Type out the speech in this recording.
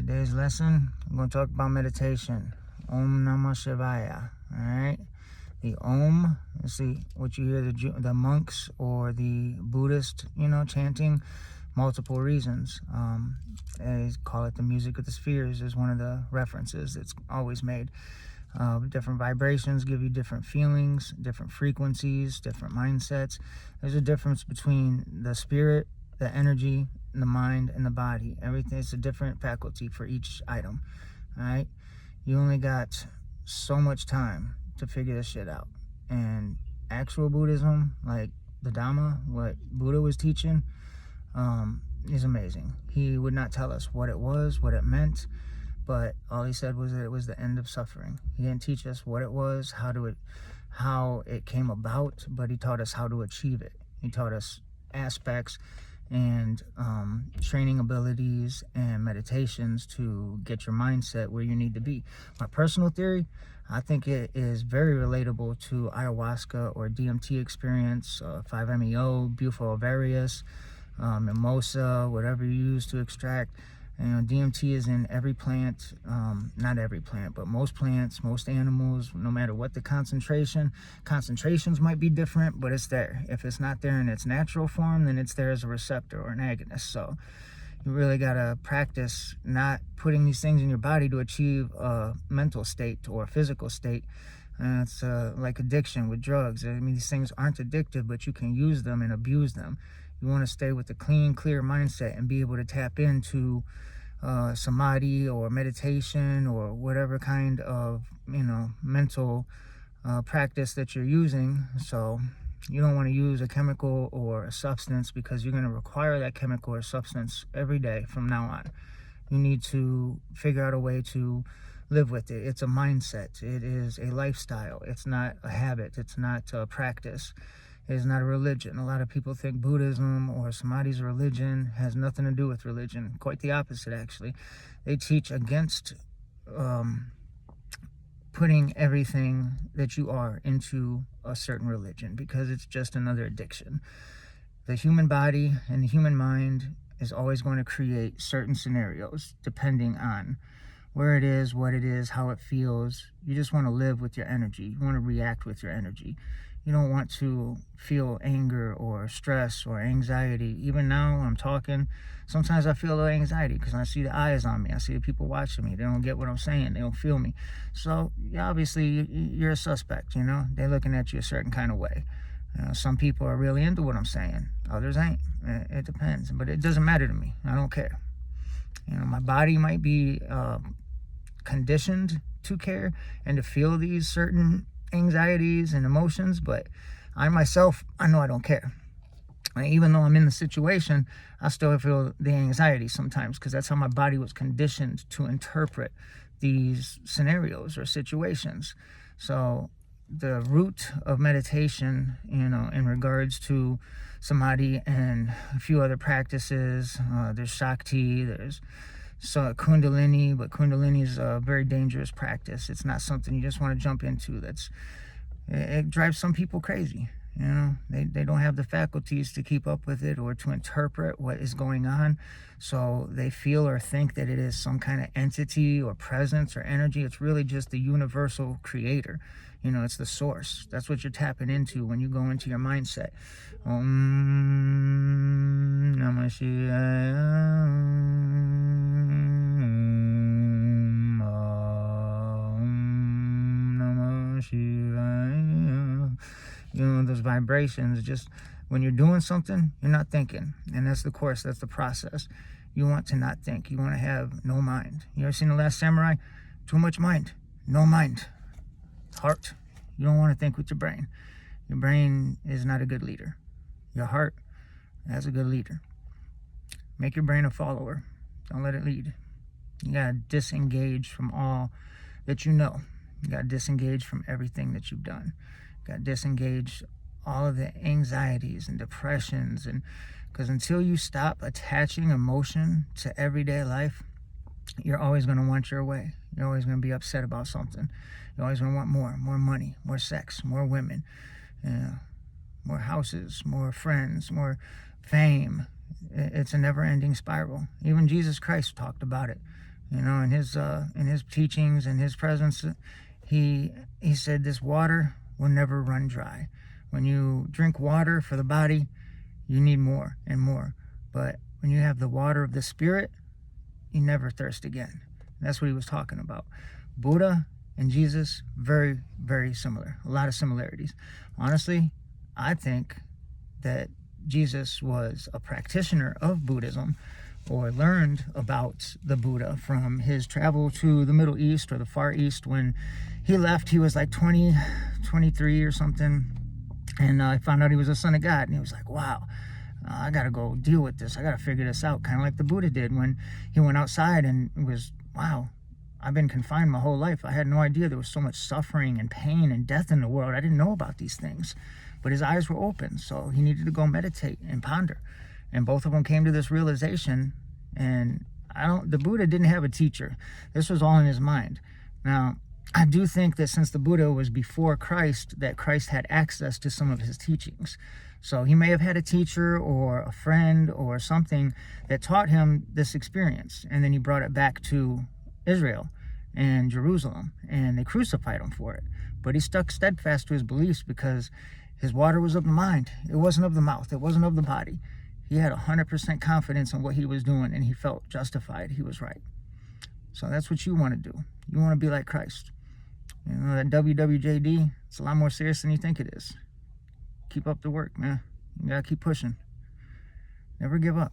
Today's lesson, I'm going to talk about meditation. Om Namah Shivaya. Alright? The Om, you see what you hear the monks or the Buddhist, chanting, multiple reasons. They call it the music of the spheres, is one of the references that's always made. Different vibrations give you different feelings, different frequencies, different mindsets. There's a difference between the spirit, the energy, the mind, and the body. Everything is a different faculty for each item. All right, you only got so much time to figure this shit out. And actual Buddhism, like the Dhamma, what Buddha was teaching, is amazing. He would not tell us what it was, what it meant, but all he said was that it was the end of suffering. He didn't teach us what it was, how it came about, but he taught us how to achieve it. He taught us aspects and training abilities and meditations to get your mindset where you need to be. My personal theory, I think it is very relatable to ayahuasca or DMT experience, 5-MeO, bufo varius, mimosa, whatever you use to extract. DMT is in every plant, not every plant, but most plants, most animals, no matter what the concentrations might be different, but it's there. If it's not there in its natural form, then it's there as a receptor or an agonist. So you really got to practice not putting these things in your body to achieve a mental state or a physical state. It's like addiction with drugs. I mean, these things aren't addictive, but you can use them and abuse them. You want to stay with a clean, clear mindset and be able to tap into samadhi or meditation or whatever kind of, mental practice that you're using. So you don't want to use a chemical or a substance because you're going to require that chemical or substance every day from now on. You need to figure out a way to live with it. It's a mindset. It is a lifestyle. It's not a habit. It's not a practice. It is not a religion. A lot of people think Buddhism or Samadhi's religion. Has nothing to do with religion. Quite the opposite, actually. They teach against putting everything that you are into a certain religion because it's just another addiction. The human body and the human mind is always going to create certain scenarios depending on where it is, what it is, how it feels. You just want to live with your energy. You want to react with your energy. You don't want to feel anger or stress or anxiety. Even now I'm talking, sometimes I feel a little anxiety because I see the eyes on me. I see the people watching me. They don't get what I'm saying. They don't feel me. So obviously you're a suspect, They're looking at you a certain kind of way. Some people are really into what I'm saying. Others ain't. It depends. But it doesn't matter to me. I don't care. My body might be conditioned to care and to feel these certain anxieties and emotions, but I myself, I know I don't care. Even though I'm in the situation, I still feel the anxiety sometimes because that's how my body was conditioned to interpret these scenarios or situations. So the root of meditation, in regards to samadhi and a few other practices, there's Shakti, there's Kundalini, but Kundalini is a very dangerous practice. It's not something you just want to jump into. It drives some people crazy. They don't have the faculties to keep up with it or to interpret what is going on. So they feel or think that it is some kind of entity or presence or energy. It's really just the universal creator. It's the source. That's what you're tapping into when you go into your mindset. Om Namah Shivaya. Om Namah Shivaya. Those vibrations, just when you're doing something, you're not thinking. And that's the course, that's the process. You want to not think. You want to have no mind. You ever seen The Last Samurai? Too much mind, no mind. Heart. You don't want to think with your brain. Your brain is not a good leader. Your heart, that's a good leader. Make your brain a follower. Don't let it lead. You got to disengage from all that you know. You got to disengage from everything that you've done. You got to disengage all of the anxieties and depressions. And because until you stop attaching emotion to everyday life, you're always going to want your way. You're always going to be upset about something. You're always going to want more money, more sex, more women, more houses, more friends, more fame. It's a never-ending spiral. Even Jesus Christ talked about it. You know, in his teachings and his presence, he said this water will never run dry. When you drink water for the body, you need more and more. But when you have the water of the Spirit, you never thirst again. That's what he was talking about. Buddha and Jesus, very, very similar. A lot of similarities. Honestly, I think that Jesus was a practitioner of Buddhism, or learned about the Buddha from his travel to the Middle East or the Far East. When he left, he was like 23 or something. And I found out he was a son of God. And he was like, wow, I got to go deal with this. I got to figure this out. Kind of like the Buddha did when he went outside and was, wow, I've been confined my whole life. I had no idea there was so much suffering and pain and death in the world. I didn't know about these things. But his eyes were open. So he needed to go meditate and ponder. And both of them came to this realization. And the Buddha didn't have a teacher. This was all in his mind. Now, I do think that since the Buddha was before Christ, that Christ had access to some of his teachings. So he may have had a teacher or a friend or something that taught him this experience. And then he brought it back to Israel and Jerusalem, and they crucified him for it. But he stuck steadfast to his beliefs because his water was of the mind. It wasn't of the mouth. It wasn't of the body. He had 100% confidence in what he was doing, and he felt justified. He was right. So that's what you want to do. You want to be like Christ. You know, that WWJD, it's a lot more serious than you think it is. Keep up the work, man. You got to keep pushing. Never give up.